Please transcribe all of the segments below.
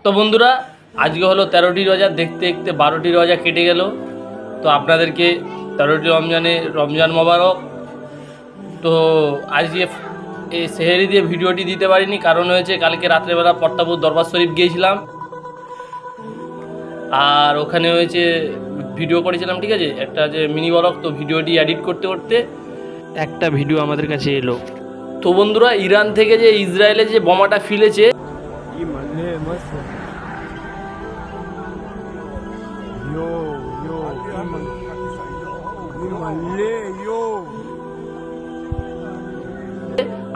তো বন্ধুরা, আজকে হলো 13টি রোজা, দেখতে দেখতে 12টি রোজা কেটে গেল। তো আপনাদেরকে 13টি রমজান মোবারক। তো আজকে এই সেহেরি দিয়ে ভিডিওটি দিতে পারিনি, কারণ হয়েছে কালকে রাত্রেবেলা পট্টাপুর দরবার শরীফ গিয়েছিলাম, আর ওখানে হয়েছে ভিডিও করেছিলাম, ঠিক আছে, একটা যে মিনি ব্লগ। তো ভিডিওটি এডিট করতে করতে একটা ভিডিও আমাদের কাছে এলো। তো বন্ধুরা, ইরান থেকে যে ইসরায়েলে যে বোমাটা ফেলেছে,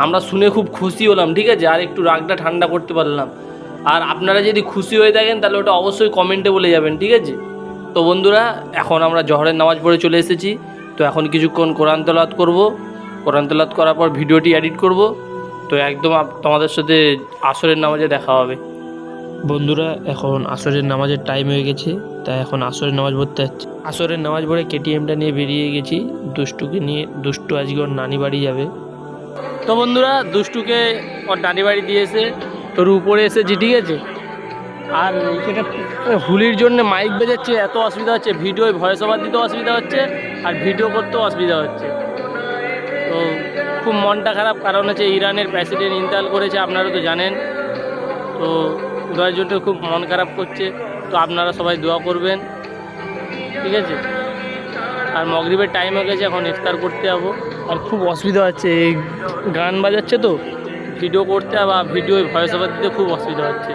আমরা শুনে খুব খুশি হলাম, ঠিক আছে, আর একটু রাগটা ঠান্ডা করতে পারলাম। আর আপনারা যদি খুশি হয়ে থাকেন তাহলে ওটা অবশ্যই কমেন্টে বলে যাবেন, ঠিক আছে। তো বন্ধুরা, এখন আমরা জহরের নামাজ পড়ে চলে এসেছি। তো এখন কিছুক্ষণ কোরআন তেলাওয়াত করব। কোরআন তেলাওয়াত করার পর ভিডিওটি এডিট করব। তো একদম তোমাদের সাথে আসরের নামাজে দেখা হবে। বন্ধুরা, এখন আসরের নামাজের টাইম হয়ে গেছে, তাই এখন আসরের নামাজ পড়তে যাচ্ছি। আসরের নামাজ পড়ে কেটিএমটা নিয়ে বেরিয়ে গেছি দুষ্টুকে নিয়ে। দুষ্টু আজকে ওর নানি বাড়ি যাবে। তো বন্ধুরা, দুষ্টুকে ওর নানি বাড়ি দিয়েছে, তোর উপরে এসেছি, ঠিক আছে। আর এখানে হুলির জন্য মাইক বেজাচ্ছে, এত অসুবিধা হচ্ছে, ভিডিও ভয়েস ওভার দিতেও অসুবিধা হচ্ছে, আর ভিডিও করতেও অসুবিধা হচ্ছে। তো খুব মনটা খারাপ, কারণ হচ্ছে ইরানের প্রেসিডেন্ট ইন্তেকাল করেছে, আপনারা তো জানেন। তো ওদের জন্য খুব মন খারাপ করছে। তো আপনারা সবাই দোয়া করবেন, ঠিক আছে। আর মাগরিবের টাইম হয়ে গেছে, এখন ইফতার করতে যাবো। আর খুব অসুবিধা হচ্ছে, এই গান বাজাচ্ছে, তো ভিডিও করতে বা ভিডিও ভয়েস ওভার দিতে খুব অসুবিধা হচ্ছে।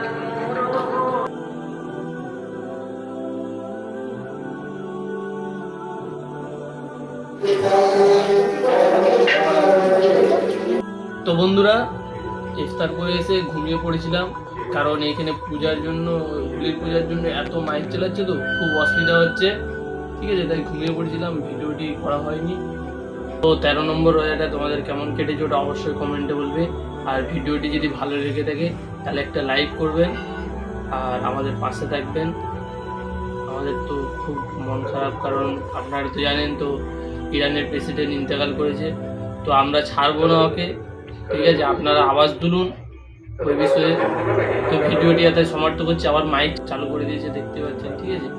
তো বন্ধুরা, ইফতার করে এসে ঘুমিয়ে পড়েছিলাম, কারণ এইখানে পূজার জন্য, হুলির পূজার জন্য এত মাইক চালাচ্ছে, তো খুব অসুবিধা হচ্ছে, ঠিক আছে। তাই ঘুমিয়ে পড়েছিলাম, ভিডিওটি করা হয়নি। তো 13 নম্বর রোজাটা তোমাদের কেমন কেটেছে ওটা অবশ্যই কমেন্টে বলবে। আর ভিডিওটি যদি ভালো লেগে থাকে তাহলে একটা লাইক করবেন, আর আমাদের পাশে থাকবেন। আমাদের তো খুব মন খারাপ, কারণ আপনারা তো জানেন, তো ইরানের প্রেসিডেন্ট ইন্তেকাল করেছে। তো আমরা ছাড়বো না ওকে, ঠিক আছে। আপনারা আওয়াজ তুলুন ওই বিষয়ে। তো ভিডিওটি এত সমাপ্ত করছি, আবার মাইক চালু করে দিয়েছে, দেখতে পাচ্ছেন, ঠিক আছে।